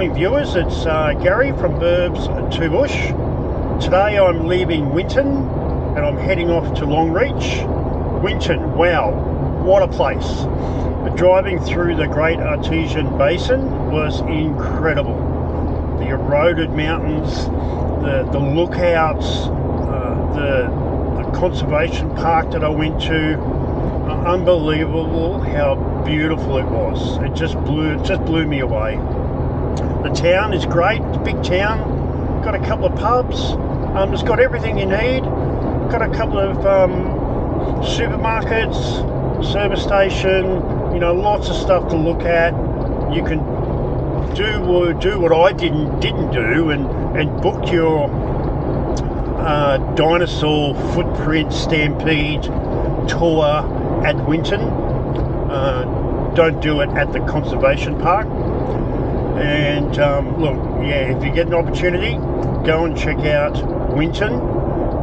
morning viewers, it's Gary from Burbs to Bush. Today I'm leaving Winton and I'm heading off to Longreach. Winton, wow, what a place. Driving through the Great Artesian Basin was incredible. The eroded mountains, the lookouts, the conservation park that I went to, unbelievable how beautiful it was. It just blew me away. The town is great. It's a big town. Got a couple of pubs. It's got everything you need. Got a couple of supermarkets, service station. You know, lots of stuff to look at. You can do what I didn't do and book your dinosaur footprint stampede tour at Winton. Don't do it at the conservation park. And look, yeah, if you get an opportunity, go and check out Winton.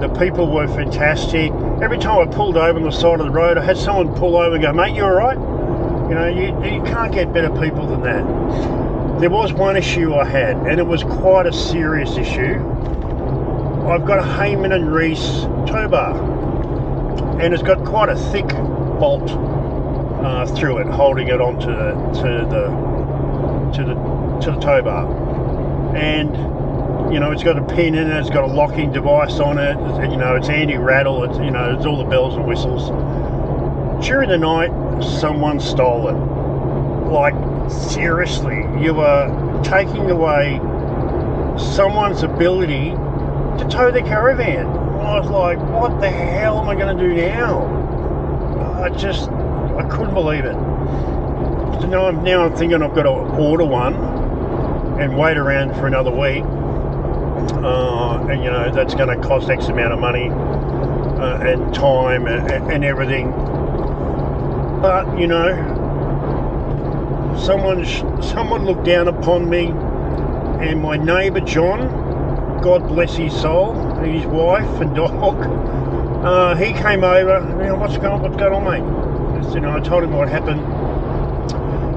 The people were fantastic. Every time I pulled over on the side of the road, I had someone pull over and go, "Mate, you all right?" You know, you can't get better people than that. There was one issue I had, and it was quite a serious issue. I've got a Hayman and Reese tow bar, and it's got quite a thick bolt through it, holding it onto the tow bar. And you know, it's got a pin in it, it's got a locking device on it, you know, it's anti-rattle, it's, you know, it's all the bells and whistles. During the night, someone stole it. Like, seriously, you are taking away someone's ability to tow the caravan. I was like, what the hell am I going to do now? I couldn't believe it. So now I'm thinking I've got to order one and wait around for another week. And you know, that's going to cost X amount of money and time and everything. But you know, someone looked down upon me, and my neighbour John, God bless his soul, and his wife and dog, he came over. You know, what's going on, mate? You know, I told him what happened,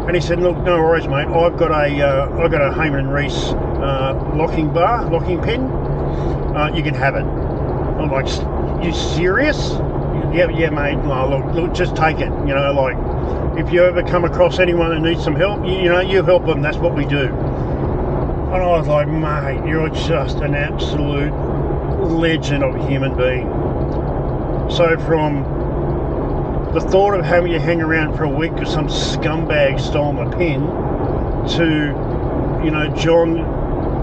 and he said, "Look, no worries, mate. I've got a Hayman and Reese locking pin. You can have it." I'm like, "You serious?" Yeah, mate. No, look, just take it. You know, like, if you ever come across anyone who needs some help, you know, you help them. That's what we do. And I was like, "Mate, you're just an absolute legend of a human being." So from the thought of having to hang around for a week because some scumbag stole my pin, to, you know, John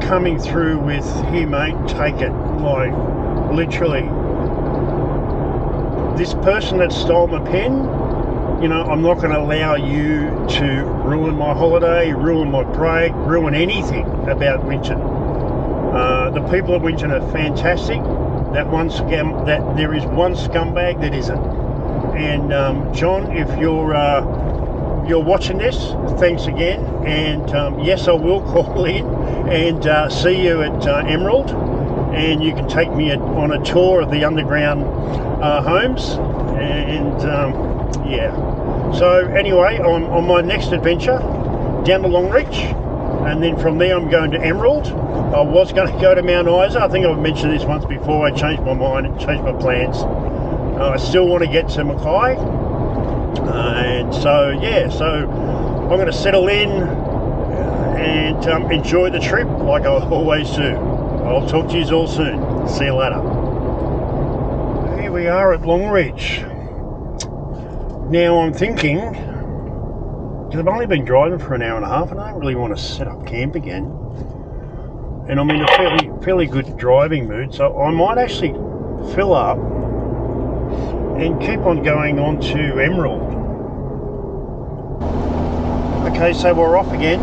coming through with, "Here, mate, take it." Like, literally, this person that stole my pen, you know, I'm not going to allow you to ruin my holiday, ruin my break, ruin anything about Winton. The people of Winton are fantastic. There is one scumbag that isn't. And John, if you're watching this, thanks again. And yes, I will call in and see you at Emerald, and you can take me on a tour of the underground homes. And yeah. So anyway, on my next adventure, down to Longreach, and then from there I'm going to Emerald. I was going to go to Mount Isa. I think I've mentioned this once before. I changed my mind and changed my plans. I still want to get to Mackay. And so, yeah, so I'm going to settle in and enjoy the trip like I always do. I'll talk to you all soon. See you later. Here we are at Longreach. Now I'm thinking, because I've only been driving for an hour and a half and I don't really want to set up camp again. And I'm in a fairly good driving mood, so I might actually fill up and keep on going on to Emerald. Okay, so we're off again.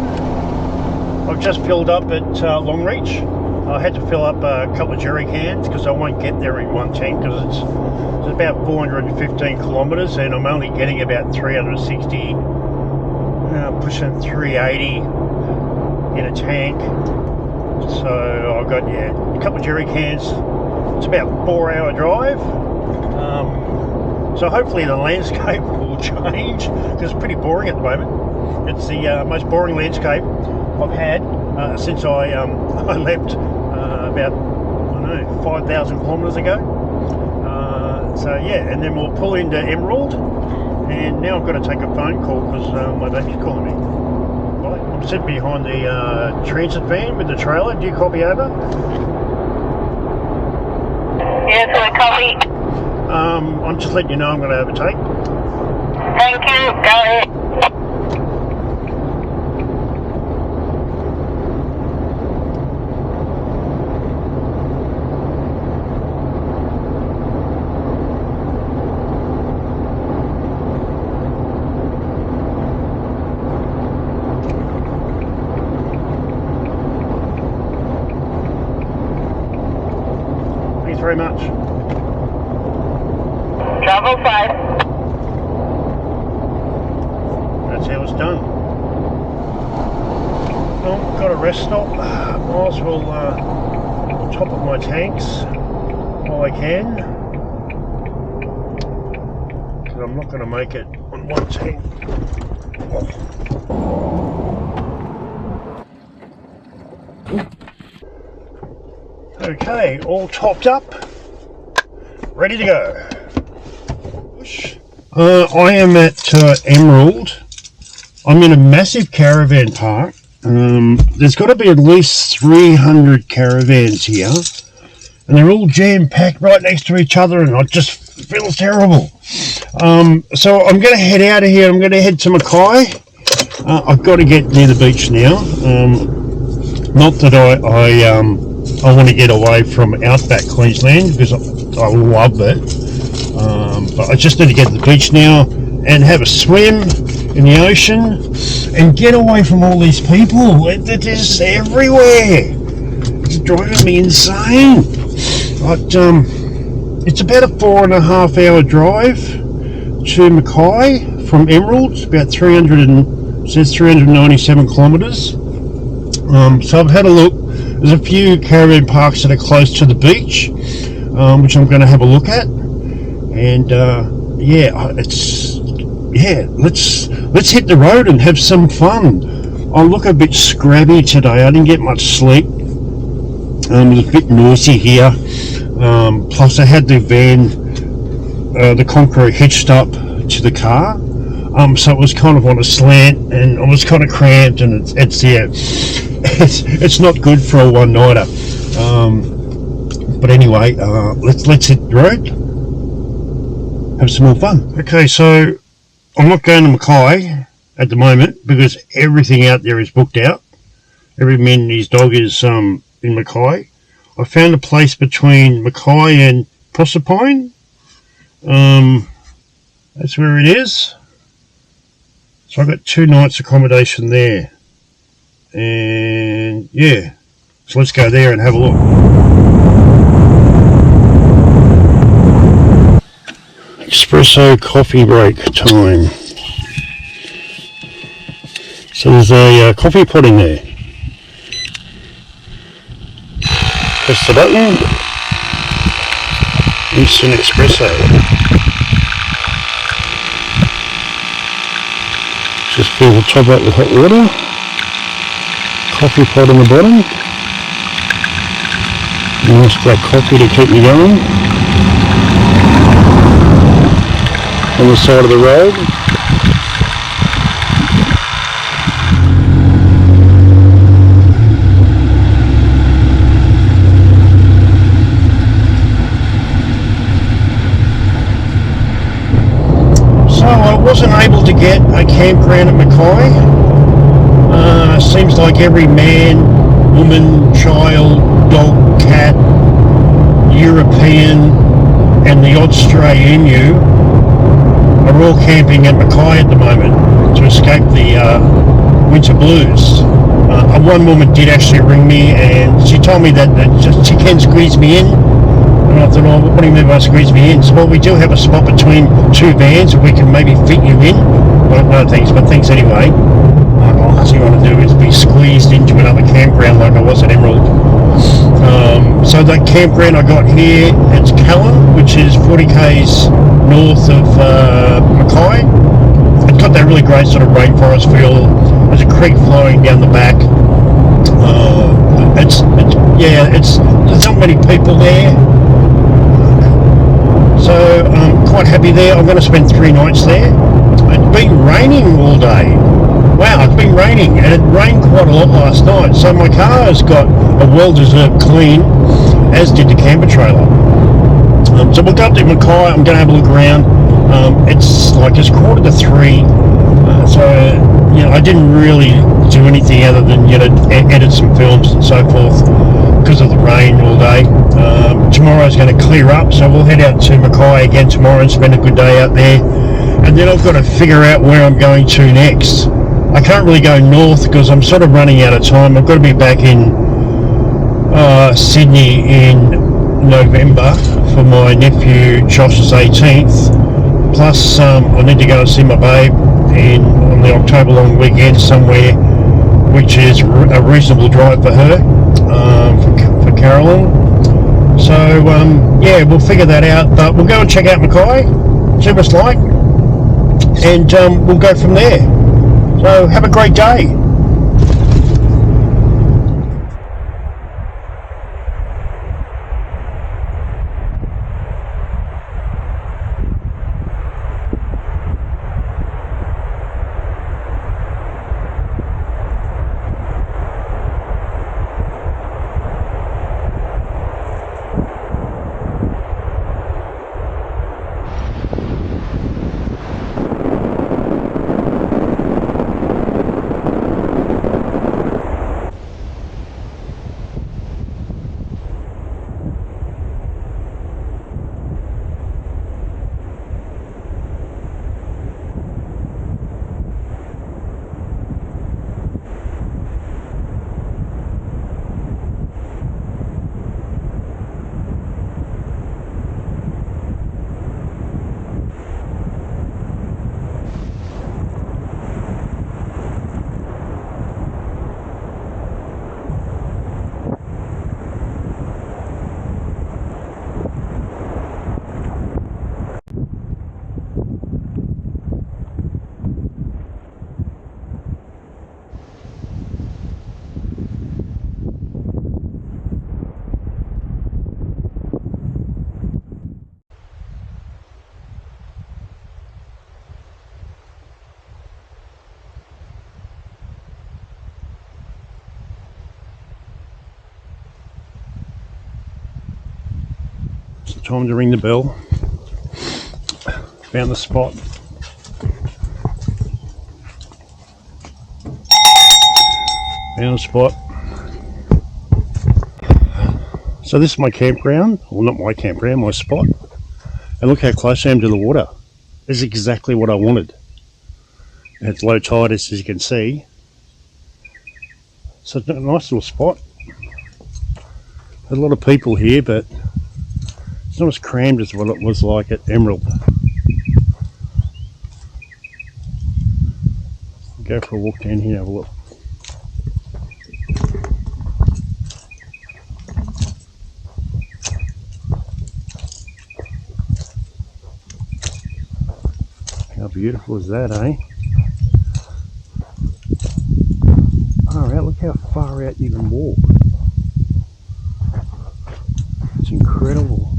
I've just filled up at Longreach. I had to fill up a couple of jerry cans because I won't get there in one tank, because it's about 415 kilometres and I'm only getting about 360, pushing 380 in a tank. So I've got, yeah, a couple of jerry cans. It's about a 4-hour drive. So hopefully the landscape will change, because it's pretty boring at the moment. It's the most boring landscape I've had since I I left about, I don't know, 5,000 kilometres ago. So yeah, and then we'll pull into Emerald, and now I've got to take a phone call because my baby's calling me. Right, I'm sitting behind the transit van with the trailer. Do you copy over? Yes, I copy. I'm just letting you know I'm going to overtake. Thank you. Go ahead. Thanks very much. Travel safe. That's how it's done. Well, got a rest stop. Might as well top up my tanks while I can, because I'm not going to make it on one tank. Okay, all topped up, ready to go. I am at Emerald. I'm in a massive caravan park. There's got to be at least 300 caravans here, and they're all jam-packed right next to each other, and it just feels terrible. So I'm going to head out of here. I'm going to head to Mackay. I've got to get near the beach now. Not that I want to get away from outback Queensland, because I love it. But I just need to get to the beach now and have a swim in the ocean and get away from all these people. They're just everywhere. It's driving me insane. But it's about a 4.5 hour drive to Mackay from Emerald. It's about 397 kilometres. So I've had a look. There's a few caravan parks that are close to the beach, which I'm going to have a look at. And let's hit the road and have some fun. I look a bit scrabby today. I didn't get much sleep. It was a bit noisy here. Plus I had the van, the concrete hitched up to the car. So it was kind of on a slant, and I was kind of cramped, and it's not good for a one-nighter. But anyway, let's hit the road. Have some more fun. Okay, so I'm not going to Mackay at the moment because everything out there is booked out. Every man and his dog is in Mackay. I found a place between Mackay and Proserpine. That's where it is. So I've got 2 nights accommodation there. And yeah, so let's go there and have a look. Espresso coffee break time. So there's a coffee pot in there. Press the button. Instant espresso. Just fill the top up with hot water. Coffee pot on the bottom. Nice black coffee to keep me going. On the side of the road. So I wasn't able to get a campground at Mackay. Seems like every man, woman, child, dog, cat, European, and the odd stray emu are all camping at Mackay at the moment to escape the winter blues. One woman did actually ring me, and she told me that she can squeeze me in. And I thought, oh, what do you mean by squeeze me in? So, well, we do have a spot between 2 vans that we can maybe fit you in. Well, no thanks, but thanks anyway. All I want to do is be squeezed into another campground like I was at Emerald. So the campground I got here, it's Calen, which is 40 k's north of Mackay. It's got that really great sort of rainforest feel. There's a creek flowing down the back. There's not many people there, so I'm quite happy there. I'm going to spend 3 nights there. It's been raining all day. Wow, it's been raining, and it rained quite a lot last night, so my car has got a well-deserved clean, as did the camper trailer. So we'll go up to Mackay. I'm going to have a look around. It's 2:45, so I didn't really do anything other than edit some films and so forth because of the rain all day. Tomorrow's going to clear up, so we'll head out to Mackay again tomorrow and spend a good day out there. And then I've got to figure out where I'm going to next. I can't really go north because I'm sort of running out of time. I've got to be back in Sydney in November for my nephew Josh's 18th. Plus, I need to go and see my babe on the October long weekend somewhere, which is a reasonable drive for her, for Carolyn. So, we'll figure that out. But we'll go and check out Mackay, see what it's like, and we'll go from there. So, have a great day. Time to ring the bell. Found the spot. Found a spot. So this is my campground. Well, not my campground, my spot. And look how close I am to the water. This is exactly what I wanted. And it's low tide, as you can see. So it's a nice little spot. There's a lot of people here, but it's not as crammed as what it was like at Emerald. Go for a walk down here and have a look. How beautiful is that, eh? Alright, look how far out you can walk. It's incredible.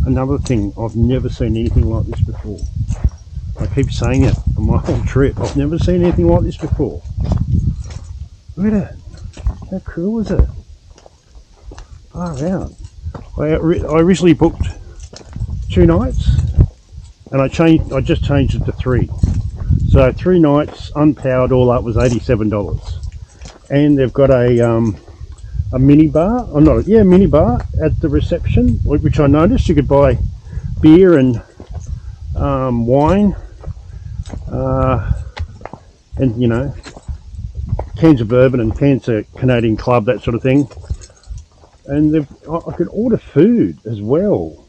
Another thing, I've never seen anything like this before. I keep saying it on my whole trip. I've never seen anything like this before. Look at it. How cool is it? Far out. I originally booked 2 nights, and I just changed it to 3. So 3 nights, unpowered, all up was $87. And they've got a mini bar, mini bar at the reception, which I noticed you could buy beer and wine, and cans of bourbon and cans of Canadian Club, that sort of thing. And I could order food as well,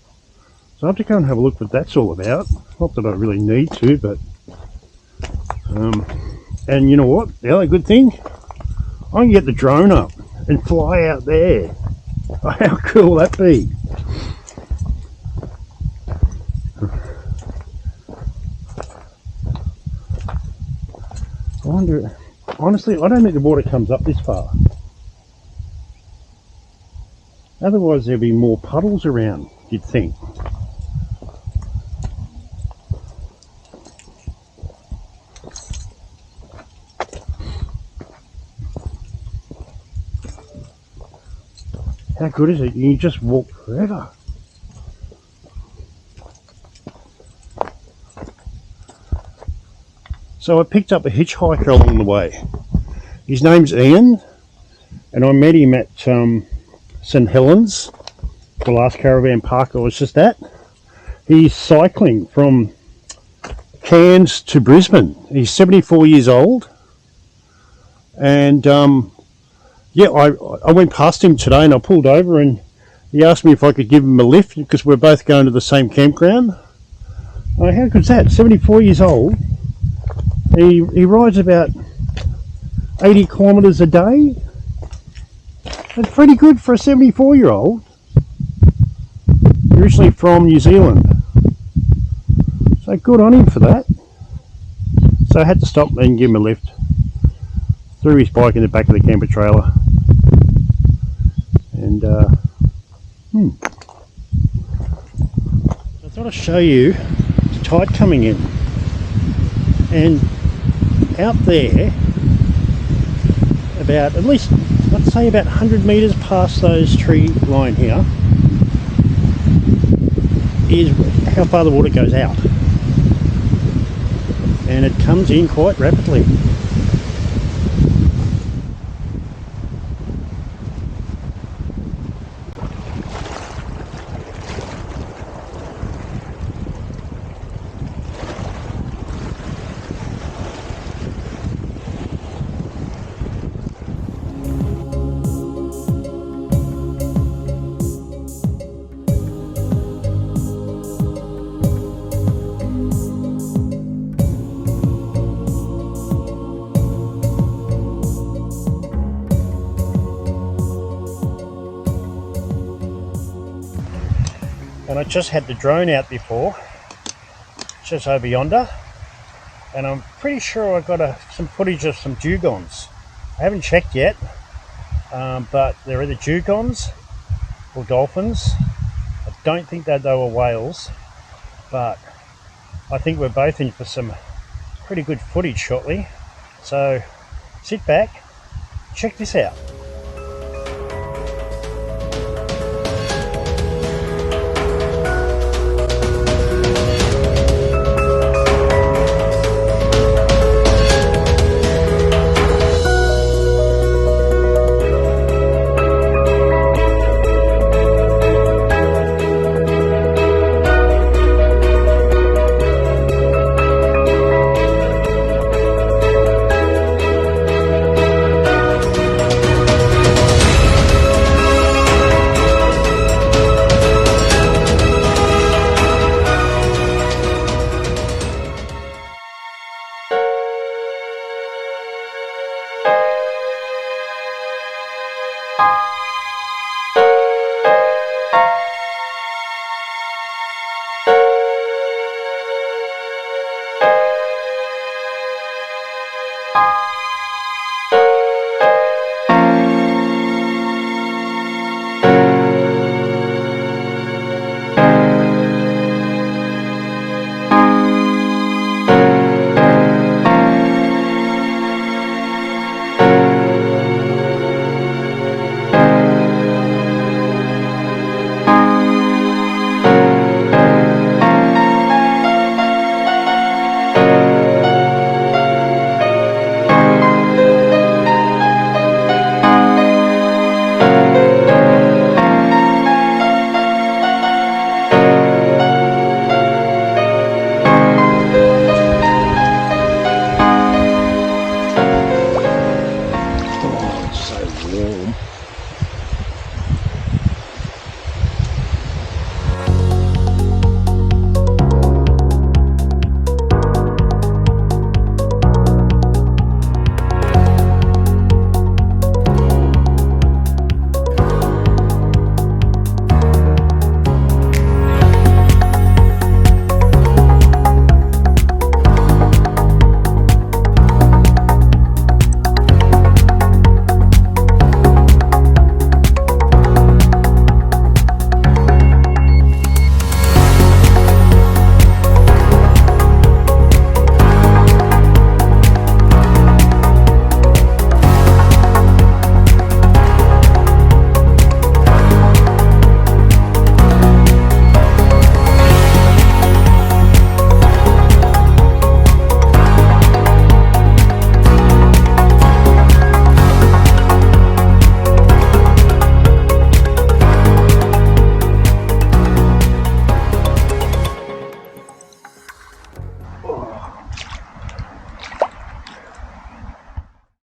so I have to go and have a look what that's all about. Not that I really need to, but and you know what, the other good thing, I can get the drone up and fly out there. How cool will that be? I wonder, Honestly, I don't think the water comes up this far. Otherwise there'd be more puddles around, you'd think. How good is it? You can just walk forever. So I picked up a hitchhiker along the way. His name's Ian, and I met him at St Helens, the last caravan park I was just at. He's cycling from Cairns to Brisbane. He's 74 years old, and yeah, I went past him today and I pulled over and he asked me if I could give him a lift because we're both going to the same campground. How good's that? 74 years old. He rides about 80 kilometres a day. That's pretty good for a 74-year-old. Originally from New Zealand. So good on him for that. So I had to stop and give him a lift. Threw his bike in the back of the camper trailer. And I thought I'd show you the tide coming in. And out there, about at least, let's say about 100 metres past those tree line here, is how far the water goes out. And it comes in quite rapidly. And I just had the drone out before, just over yonder, and I'm pretty sure I got some footage of some dugongs. I haven't checked yet, but they're either dugongs or dolphins. I don't think that they were whales, but I think we're both in for some pretty good footage shortly. So sit back, check this out. warm.